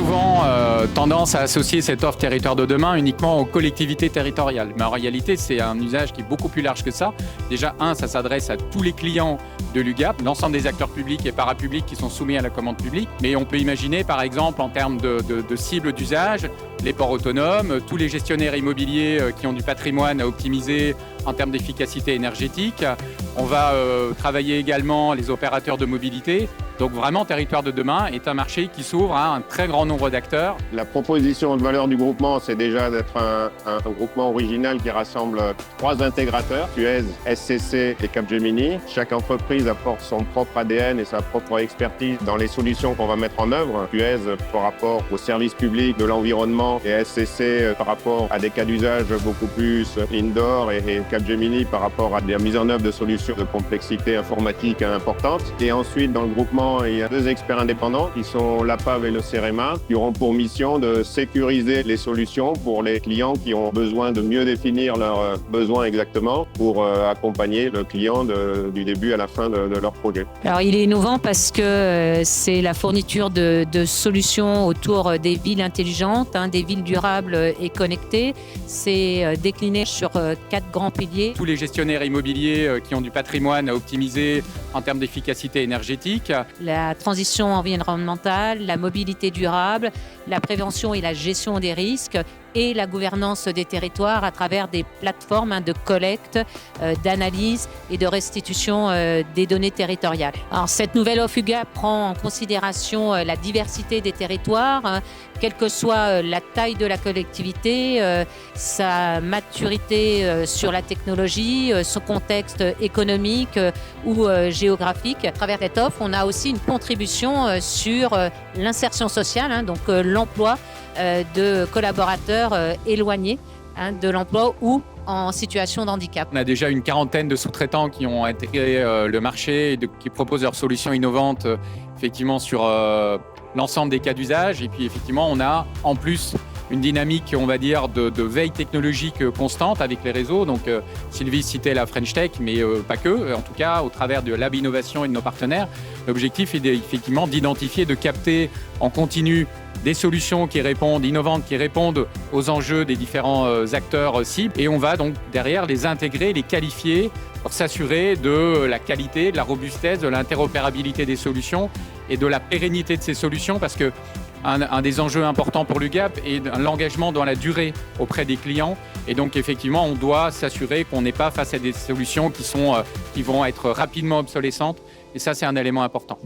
souvent tendance à associer cette offre territoire de demain uniquement aux collectivités territoriales. Mais en réalité, c'est un usage qui est beaucoup plus large que ça. Déjà, ça s'adresse à tous les clients de l'UGAP, l'ensemble des acteurs publics et parapublics qui sont soumis à la commande publique. Mais on peut imaginer, par exemple, en termes de cibles d'usage, les ports autonomes, tous les gestionnaires immobiliers qui ont du patrimoine à optimiser en termes d'efficacité énergétique. On va travailler également les opérateurs de mobilité. Donc vraiment, Territoire de demain est un marché qui s'ouvre à un très grand nombre d'acteurs. La proposition de valeur du groupement, c'est déjà d'être un groupement original qui rassemble 3 intégrateurs, Suez, SCC et Capgemini. Chaque entreprise apporte son propre ADN et sa propre expertise dans les solutions qu'on va mettre en œuvre. Suez par rapport aux services publics, de l'environnement, et SCC par rapport à des cas d'usage beaucoup plus indoor, et Capgemini par rapport à la mise en œuvre de solutions de complexité informatique importante. Et ensuite, dans le groupement, il y a 2 experts indépendants qui sont l'APAV et le CEREMA, qui auront pour mission de sécuriser les solutions pour les clients qui ont besoin de mieux définir leurs besoins exactement pour accompagner le client du début à la fin de leur projet. Alors il est innovant parce que c'est la fourniture de solutions autour des villes intelligentes, des villes durables et connectées. C'est décliné sur 4 grands piliers. Tous les gestionnaires immobiliers qui ont du patrimoine à optimiser en termes d'efficacité énergétique. La transition environnementale, la mobilité durable, la prévention et la gestion des risques et la gouvernance des territoires à travers des plateformes de collecte, d'analyse et de restitution des données territoriales. Alors, cette nouvelle offre UGAP prend en considération la diversité des territoires, quelle que soit la taille de la collectivité, sa maturité sur la technologie, son contexte économique ou géographique. À travers cette offre, on a aussi une contribution sur l'insertion sociale, donc l'emploi de collaborateurs éloignés de l'emploi ou en situation de handicap. On a déjà une 40aine de sous-traitants qui ont intégré le marché et qui proposent leurs solutions innovantes effectivement sur l'ensemble des cas d'usage. Et puis effectivement, on a en plus une dynamique, on va dire, de veille technologique constante avec les réseaux. Donc Sylvie citait la French Tech, mais pas que. En tout cas, au travers de Lab Innovation et de nos partenaires, l'objectif est effectivement d'identifier, de capter en continu des solutions innovantes, qui répondent aux enjeux des différents acteurs cibles. Et on va donc derrière les intégrer, les qualifier pour s'assurer de la qualité, de la robustesse, de l'interopérabilité des solutions et de la pérennité de ces solutions, parce que un des enjeux importants pour l'UGAP est l'engagement dans la durée auprès des clients. Et donc, effectivement, on doit s'assurer qu'on n'est pas face à des solutions qui vont être rapidement obsolescentes. Et ça, c'est un élément important.